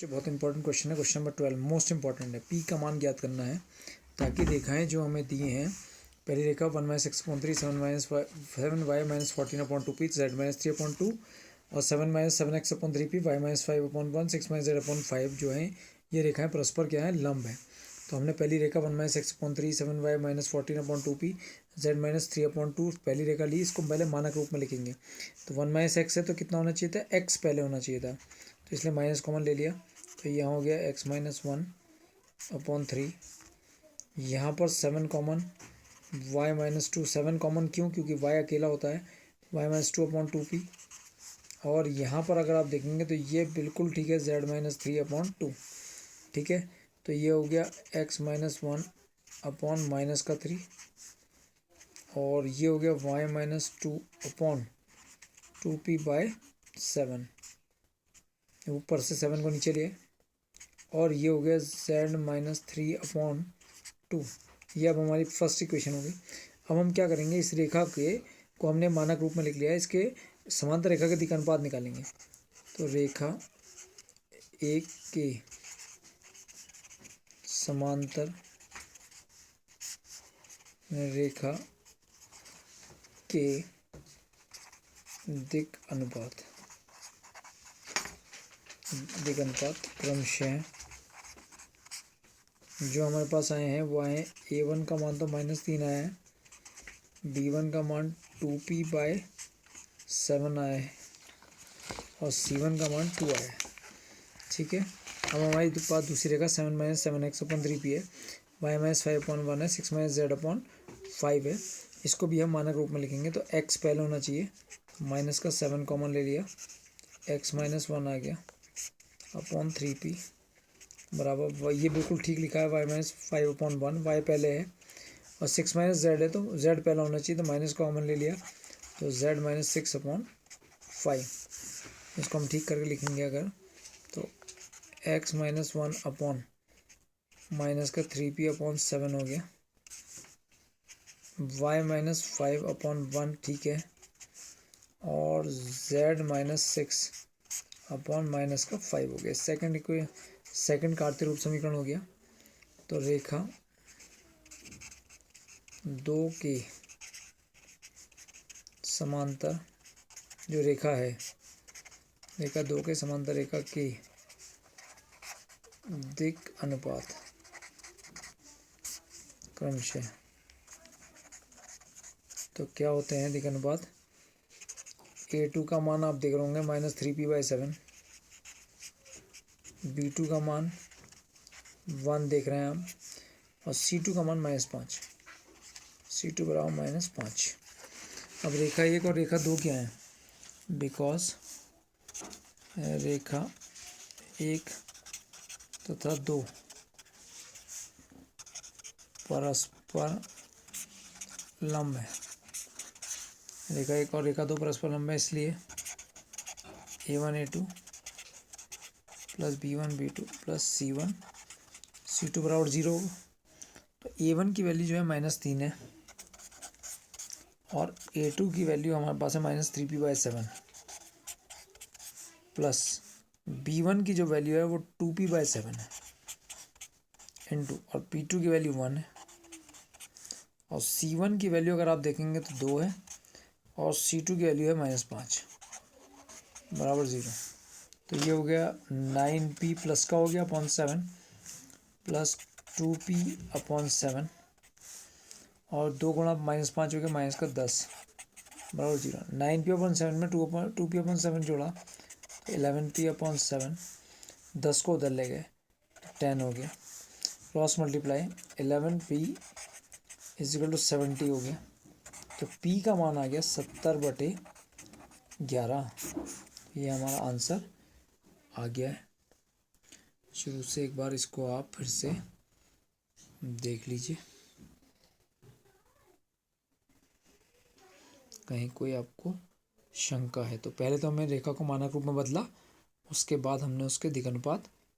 जो बहुत important question है, क्वेश्चन नंबर 12 मोस्ट इंपॉर्टेंट है। पी का मान ज्ञात करना है ताकि रेखाएं जो हमें दी हैं, पहली रेखा 1-6/3 7-7y-14/2 z-3/2 और 7-7x/3 y-5/1 6-z/5 जो है ये रेखाएं परस्पर क्या है, लंब है। तो हमने पहली रेखा 1-6/3 7y-14/2 z-3/2 पहली रेखा ली, इसको पहले मानक रूप में लिखेंगे। तो 1-x है तो कितना होना चाहिए था, x पहले होना चाहिए था, तो इसलिए माइनस कॉमन ले लिया, तो यहाँ हो गया x-1/3। यहाँ पर 7 कॉमन, y-2 7 कॉमन क्यों, क्योंकि y अकेला होता है, y-2/2p। और यहाँ पर अगर आप देखेंगे तो ये बिल्कुल ठीक है, z-3/2 ठीक है। तो ये हो गया x-1/-3 और ये हो गया y-2/2p/7, ऊपर से 7 को नीचे लिए, और ये हो गया z-3/2। ये अब हमारी फर्स्ट इक्वेशन होगी। अब हम क्या करेंगे, इस रेखा के को हमने मानक रूप में लिख लिया है, इसके समांतर रेखा के दिक् अनुपात निकालेंगे। तो रेखा एक के समांतर रेखा के दिक् अनुपात क्रमशः जो हमारे पास आए हैं वो आए, a1 का मान तो -3 आया है, b1 का मान 2p/7 आया है और c1 का मान 2 आया है। ठीक है, अब हमारी पास दूसरी रेखा 7-7x/3p है, y-5/1 है, 6-z/5 है। इसको भी हम मानक रूप में लिखेंगे। तो x पहले होना चाहिए, माइनस का 7 कॉमन ले लिया, x-1 आ गया अपॉन 3p बराबर, ये बिल्कुल ठीक लिखा है, y-5/1, y पहले है और 6-z है तो z पहला होना चाहिए, तो माइनस कॉमन ले लिया, तो z-6/5। इसको हम ठीक करके लिखेंगे अगर, तो x-1 अपॉन माइनस का 3p/7 हो गया, y-5/1 ठीक है, और z-6/5 हो गया। सेकंड कार्तीय रूप समीकरण हो गया। तो रेखा 2 के समांतर जो रेखा है, रेखा 2 के समांतर रेखा के दिक् अनुपात क्रमशः, तो क्या होते हैं दिक् अनुपात, a2 का मान आप देख रहे होंगे -3p/7, b2 का मान 1 देख रहे हैं हम, और c2 का मान -5, c2 बराबर -5। अब रेखा 1 और रेखा 2 क्या है, बिकॉज रेखा 1 तथा 2 परस्पर लंब है। रेखा 1 और रेखा 2 परस्पर लंब है, इसलिए a1 a2 plus b1 b2 plus c1 c2 बराबर 0 होगा। तो a1 की वैल्यू जो है -3 है और a2 की वैल्यू हमारे पास है -3p/7 प्लस b1 की जो वैल्यू है वो 2p/7 है इनटू, और p2 की वैल्यू 1 है, और c1 की वैल्यू अगर आप देखेंगे तो 2 है, और c2 की वैल्यू है -5 बराबर 0। तो ये हो गया 9p प्लस का हो गया अपॉन 7 प्लस 2p/7 और 2 गुणा -5 हो गया -10 बराबर 0। 9p/7 में 2p/7 जोड़ा तो 11p/7, 10 को उधर ले गए 10 हो गया, क्रॉस मल्टीप्लाई 11p = 70 हो गया। तो p का मान आ गया 70/11। ये हमारा आंसर आ गया है। शुरू से एक बार इसको आप फिर से देख लीजिए, कहीं कोई आपको शंका है तो। पहले तो हमने रेखा को मानक रूप में बदला, उसके बाद हमने उसके दिक् अनुपात